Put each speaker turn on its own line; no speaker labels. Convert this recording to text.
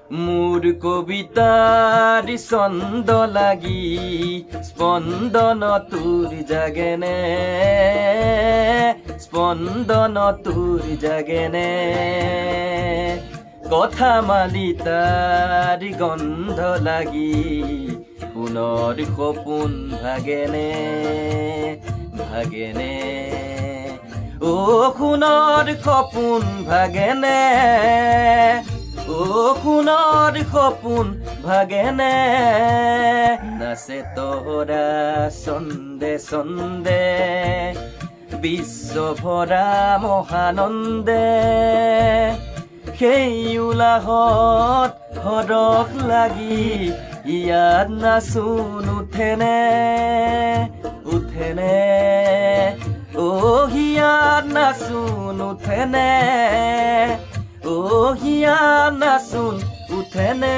মোৰ কবিতাৰ ছন্দ লাগি স্পন্দন তোৰ জাগেনে স্পন্দন তোৰ জাগেনে কথা মালি তাৰ গন্ধ লাগি পুনৰ সপোন ভাগেনে ভাগেনে ও সোণৰ সপোন ভাগেনে ও সোণৰ সপোন ভাগেনে নাচে তৰা চন্দে চন্দে বিশ্ব ভৰা মহানন্দে সেই উলাহত হৰখ লাগি ইয়াত নাচোন উঠেনে উঠেনে ও হিয়াত নাচোন উঠেনে ও হিয়াত নাচোন উঠেনে